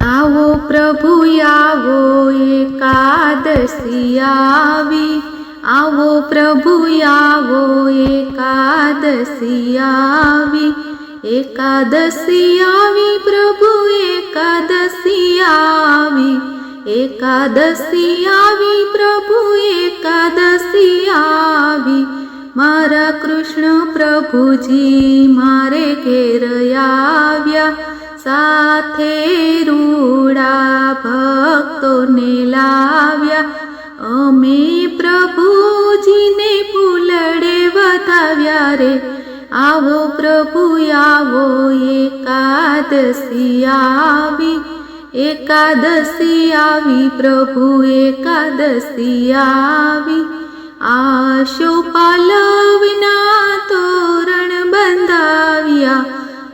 आवो प्रभु आवो एकादशी आवी, आवो प्रभु आवो एकादशी आवी, एकादशी आवी प्रभु एकादशी आवी, एकादशी आवी प्रभु एकादशी आवी। मारा कृष्ण प्रभुजी मारे घेर आव्या, साथे रूड़ा भक्तोने लाव्या। अमे प्रभुजीने फूलड़े वधाव्या रे, आवो प्रभु आवो एकादशी आवी, एकादशी आवी प्रभु एकादशी आवी। आशो पालवना तोरण बंधाव्या,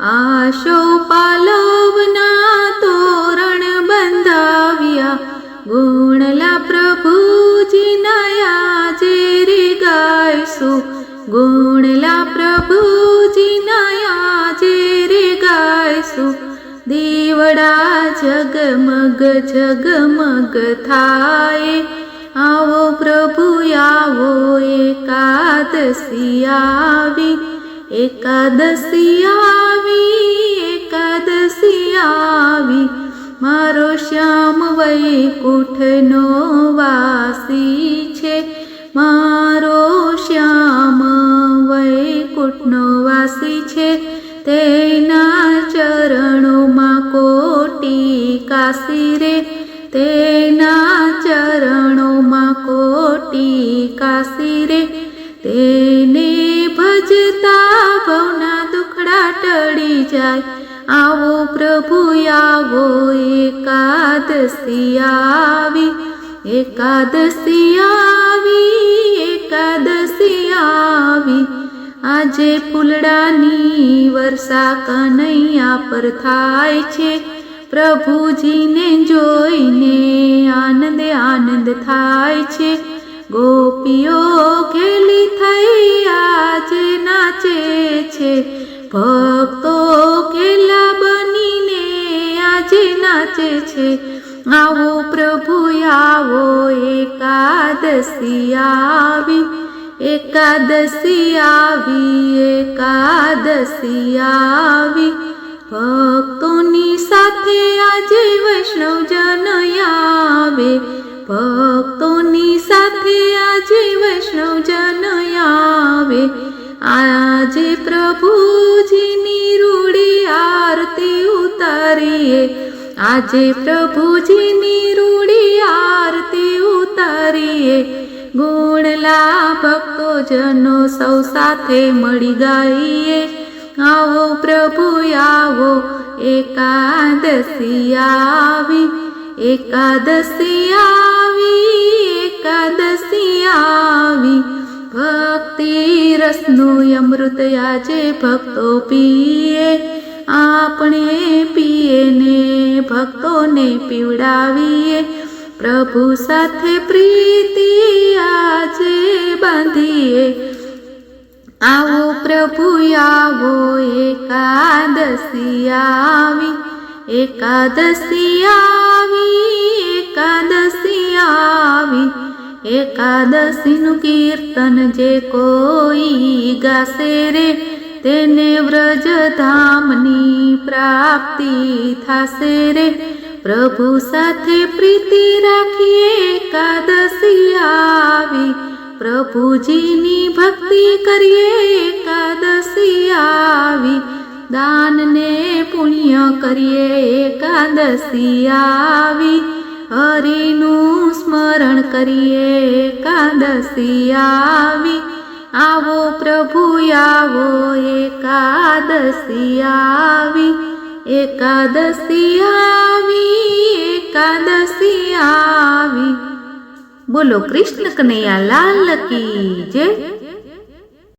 आशो पालवना तोरण बंधाव्या। गुणला प्रभुजीना आजे रे गायसु, गुणला प्रभुजीना आजे रे गायसु। दीवड़ा जगमग जगमग थाए, आवो प्रभु आवो एकादशी आवी, एकादशी आवी, एकादशी आवी। मारो श्याम वैकुंठनो वासी छे, मारो श्याम वैकुंठनो वासी छे। तेना चरणोमां कोटी काशी रे, तेना चरणोमां कोटी काशी रे। तेने भजता भवना दुखड़ा टળી जाय, आवो प्रभु आवो एकादशी आवी, एकादशी आवी, एकादशी आवी। आजे फूलडानी वर्षा कन्हैया पर थाय छे, प्रभुजीने जोईने आनंद आनंद थाय छे। गोपीओ घेली थई आजे नाचे छे, भक्तो घेला बनीने आजे नाचे छे। आवो प्रभु आवो एकादशी आवी, एकादशी आवी, एकादशी आवी। भक्तोनी साथे आजे वैष्णव जन आवे, भक्तोनी साथे आजे वैष्णव जन आवे। आजे प्रभुजीनी रूड़ी आरती उतारीए, आजे प्रभुजीनी रूड़ी आरती उतारीए। गुणला भक्तो जनो सौ साथे मळी गाईए, आवो प्रभु आवो एकादशी आवी, एकादशी आवी, एकादशी आवी। भक्ति रसनु अमृत आजे भक्तो पीए, आपणे पीए ने भक्तोने पीवडावीए। प्रभु साथे प्रीति आजे बांधीए, आवो प्रभु आवो एकादशी आवी, एकादशी आवी, एकादशी आवी। एकादशीनु कीर्तन जे कोई गासे रे, तेने व्रज धामनी प्राप्ति थासे रे। प्रभु साथे प्रीति राखीए एकादशी आवी, प्रभुजीनी भक्ति करिए एकादशी आवी। दान ने पुण्य करिए एकादशी आवी, हरिनु स्मरण करिए एकादशी आवी। आवो प्रभु आवो एकादशी आवी, एकादशी आवी, एकादशी आवी। बोलो कृष्ण कन्हैया लाल की जय।